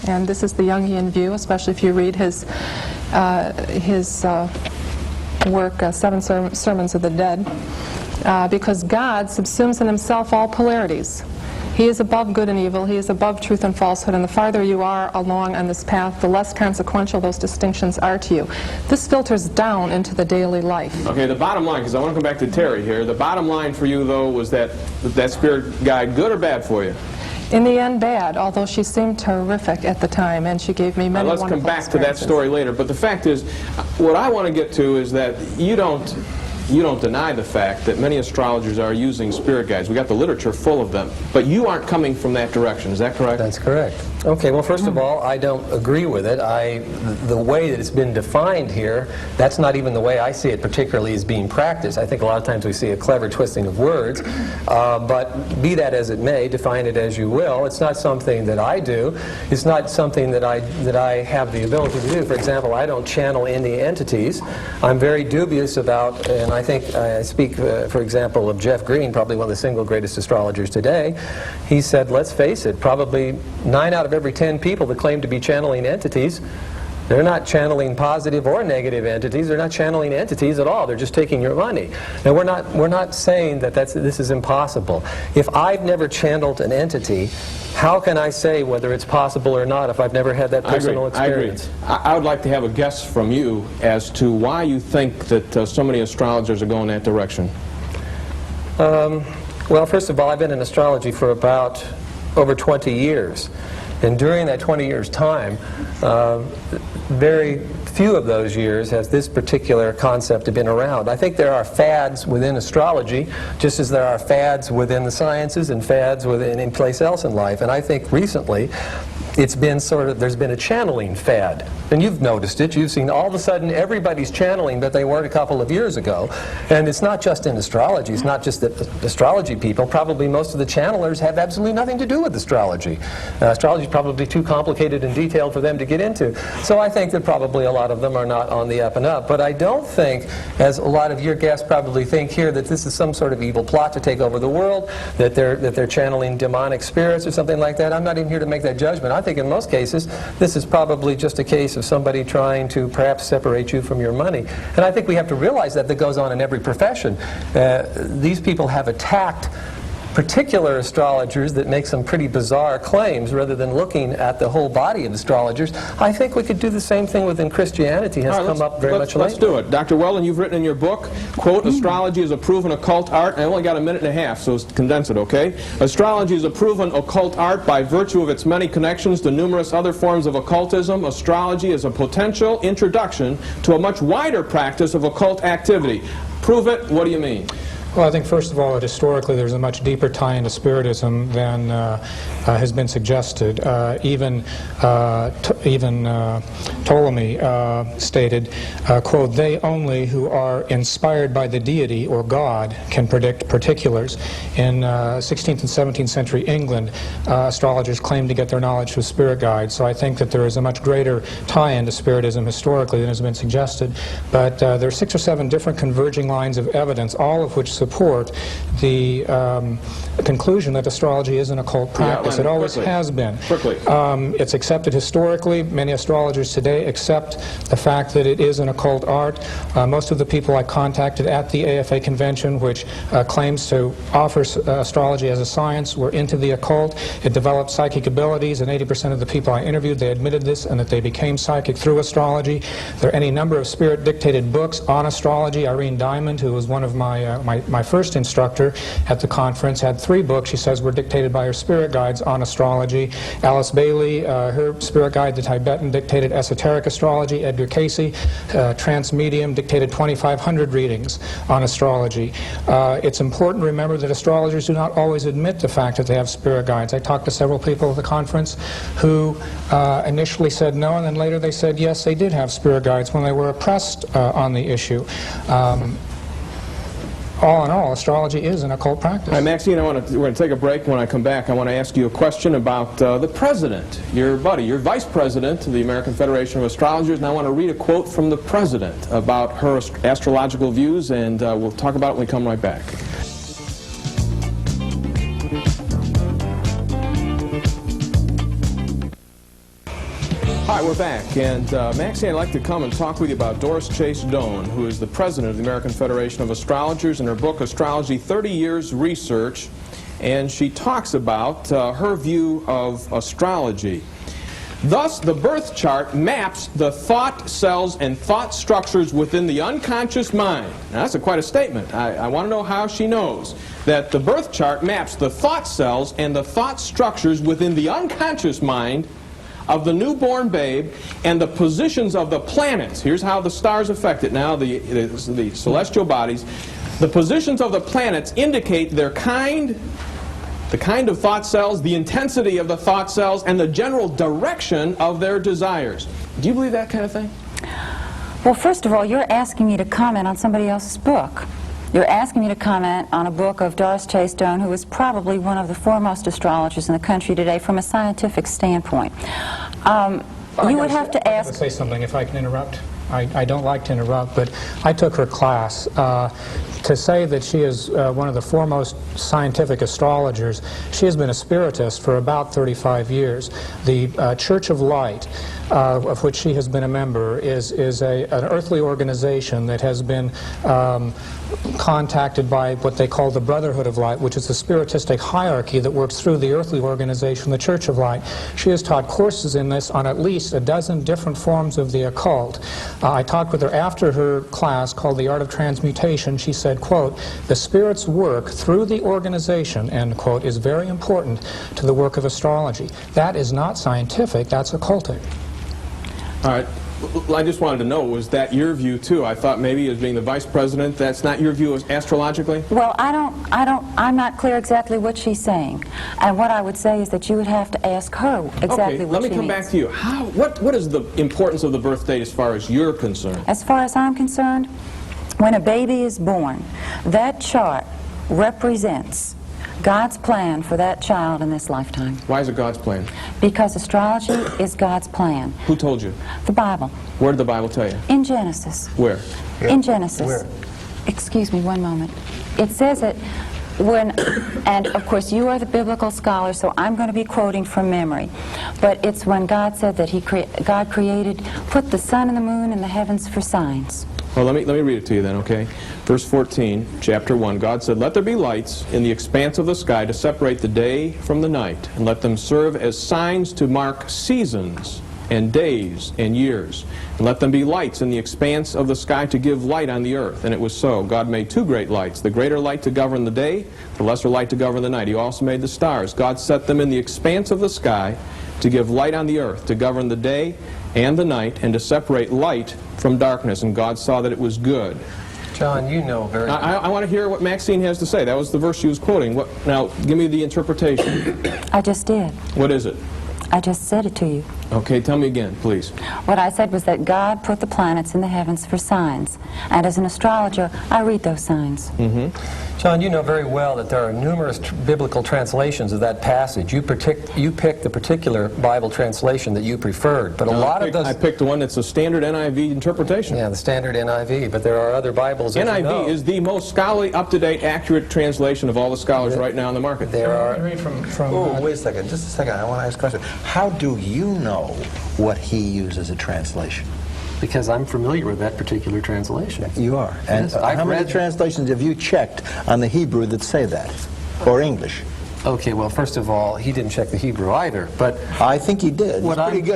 And this is the Jungian view, especially if you read his work, Seven Sermons of the Dead, because God subsumes in himself all polarities. He is above good and evil. He is above truth and falsehood. And the farther you are along on this path, the less consequential those distinctions are to you. This filters down into the daily life. Okay, the bottom line, because I want to come back to Terry here, the bottom line for you, though, was that spirit guide good or bad for you? In the end, bad, although she seemed terrific at the time, and she gave me many wonderful experiences. Let's come back to that story later. But the fact is, what I want to get to is that you don't deny the fact that many astrologers are using spirit guides. We got the literature full of them. But you aren't coming from that direction. Is that correct? That's correct. Okay, well, first of all, I don't agree with it. The way that it's been defined here, that's not even the way I see it particularly as being practiced. I think a lot of times we see a clever twisting of words. But be that as it may, define it as you will, it's not something that I do. It's not something that I have the ability to do. For example, I don't channel any entities. I'm very dubious about, and I think I speak, for example, of Jeff Green, probably one of the single greatest astrologers today. He said, let's face it, probably 9 out of every 10 people that claim to be channeling entities, they're not channeling positive or negative entities. They're not channeling entities at all. They're just taking your money. Now, we're not saying that this is impossible. If I've never channeled an entity, how can I say whether it's possible or not if I've never had that personal experience? I agree. I would like to have a guess from you as to why you think that so many astrologers are going that direction. Well, first of all, I've been in astrology for about over 20 years. And during that 20 years' time, very few of those years has this particular concept been around. I think there are fads within astrology, just as there are fads within the sciences and fads within any place else in life. And I think recently, it's been there's been a channeling fad. And you've noticed it. You've seen all of a sudden everybody's channeling, but they weren't a couple of years ago. And it's not just in astrology. It's not just that astrology people. Probably most of the channelers have absolutely nothing to do with astrology. Astrology is probably too complicated and detailed for them to get into. So I think that probably a lot of them are not on the up and up. But I don't think, as a lot of your guests probably think here, that this is some sort of evil plot to take over the world, that they're channeling demonic spirits or something like that. I'm not even here to make that judgment. I think in most cases, this is probably just a case of somebody trying to perhaps separate you from your money. And I think we have to realize that goes on in every profession. These people have attacked particular astrologers that make some pretty bizarre claims rather than looking at the whole body of astrologers. I think we could do the same thing within Christianity. Has come up very much lately. Let's do it. Dr. Weldon, you've written in your book, quote, astrology is a proven occult art. I only got a minute and a half, so condense it, okay? Astrology is a proven occult art by virtue of its many connections to numerous other forms of occultism. Astrology is a potential introduction to a much wider practice of occult activity. Prove it. What do you mean? Well, I think first of all that historically there's a much deeper tie into Spiritism than has been suggested. Even Ptolemy stated, quote, "They only who are inspired by the deity or God can predict particulars." In 16th and 17th century England, astrologers claimed to get their knowledge from spirit guides. So I think that there is a much greater tie into Spiritism historically than has been suggested. But there are 6 or 7 different converging lines of evidence, all of which support the conclusion that astrology is an occult practice. It always has been. It's accepted historically. Many astrologers today accept the fact that it is an occult art. Most of the people I contacted at the AFA convention, which claims to offer astrology as a science, were into the occult. It developed psychic abilities, and 80% of the people I interviewed, they admitted this, and that they became psychic through astrology. There are any number of spirit-dictated books on astrology. Irene Diamond, who was one of my first instructor at the conference, had 3 books, she says, were dictated by her spirit guides on astrology. Alice Bailey, her spirit guide, the Tibetan, dictated esoteric astrology. Edgar Casey, trance medium, dictated 2,500 readings on astrology. It's important to remember that astrologers do not always admit the fact that they have spirit guides. I talked to several people at the conference who initially said no, and then later they said yes, they did have spirit guides when they were oppressed on the issue. All in all, astrology is an occult practice. All right, Maxine, we're going to take a break. When I come back, I want to ask you a question about the president, your buddy, your vice president of the American Federation of Astrologers, and I want to read a quote from the president about her astrological views, and we'll talk about it when we come right back. Hi, we're back, and Maxie, I'd like to come and talk with you about Doris Chase Doan, who is the president of the American Federation of Astrologers, in her book, Astrology, 30 Years Research, and she talks about her view of astrology. Thus, the birth chart maps the thought cells and thought structures within the unconscious mind. Now, that's quite a statement. I want to know how she knows that the birth chart maps the thought cells and the thought structures within the unconscious mind of the newborn babe and the positions of the planets. Here's how the stars affect it now, the celestial bodies. The positions of the planets indicate their kind, the kind of thought cells, the intensity of the thought cells, and the general direction of their desires. Do you believe that kind of thing? Well, first of all, you're asking me to comment on somebody else's book. You're asking me to comment on a book of Doris Chase Doan, who is probably one of the foremost astrologers in the country today from a scientific standpoint. You would have to ask... I say something, if I can interrupt. I don't like to interrupt, but I took her class. To say that she is one of the foremost scientific astrologers, she has been a spiritist for about 35 years. The Church of Light, of which she has been a member, is an earthly organization that has been contacted by what they call the Brotherhood of Light, which is a spiritistic hierarchy that works through the earthly organization, the Church of Light. She has taught courses in this on at least a dozen different forms of the occult. I talked with her after her class called The Art of Transmutation. She said, quote, "The spirit's work through the organization," end quote, "is very important to the work of astrology." That is not scientific, that's occultic. All right. I just wanted to know, was that your view too? I thought maybe as being the vice president, that's not your view astrologically? Well, I'm not clear exactly what she's saying. And what I would say is that you would have to ask her exactly what she means. Let me come back to you. What is the importance of the birth date as far as you're concerned? As far as I'm concerned, when a baby is born, that chart represents God's plan for that child in this lifetime. Why is it God's plan? Because astrology is God's plan. Who told you? The Bible. Where did the Bible tell you? In Genesis. Where? In Genesis. Where? Excuse me one moment. It says it when, and of course you are the biblical scholar, so I'm going to be quoting from memory. But it's when God said that God created, put the sun and the moon in the heavens for signs. Well, let me read it to you then, okay? Verse 14, chapter 1, God said, "Let there be lights in the expanse of the sky to separate the day from the night, and let them serve as signs to mark seasons and days and years. And let them be lights in the expanse of the sky to give light on the earth." And it was so. God made two great lights, the greater light to govern the day, the lesser light to govern the night. He also made the stars. God set them in the expanse of the sky to give light on the earth, to govern the day and the night, and to separate light from darkness. And God saw that it was good. John, you know very well. I want to hear what Maxine has to say. That was the verse she was quoting. Now, give me the interpretation. I just did. What is it? I just said it to you. Okay, tell me again, please. What I said was that God put the planets in the heavens for signs. And as an astrologer, I read those signs. John, you know very well that there are numerous biblical translations of that passage. You picked the particular Bible translation that you preferred, but I picked the one that's a standard NIV interpretation. Yeah, the standard NIV, but there are other Bibles, as you know. NIV is the most scholarly, up-to-date, accurate translation of all the scholars right now in the market. There are... Oh, wait a second, just a second, I want to ask a question. How do you know what he uses as a translation? Because I'm familiar with that particular translation. You are? And Yes, I've how many read... translations have you checked on the Hebrew that say that? Or English? Okay, well, first of all, he didn't check the Hebrew either, but... I think he did. He's pretty good at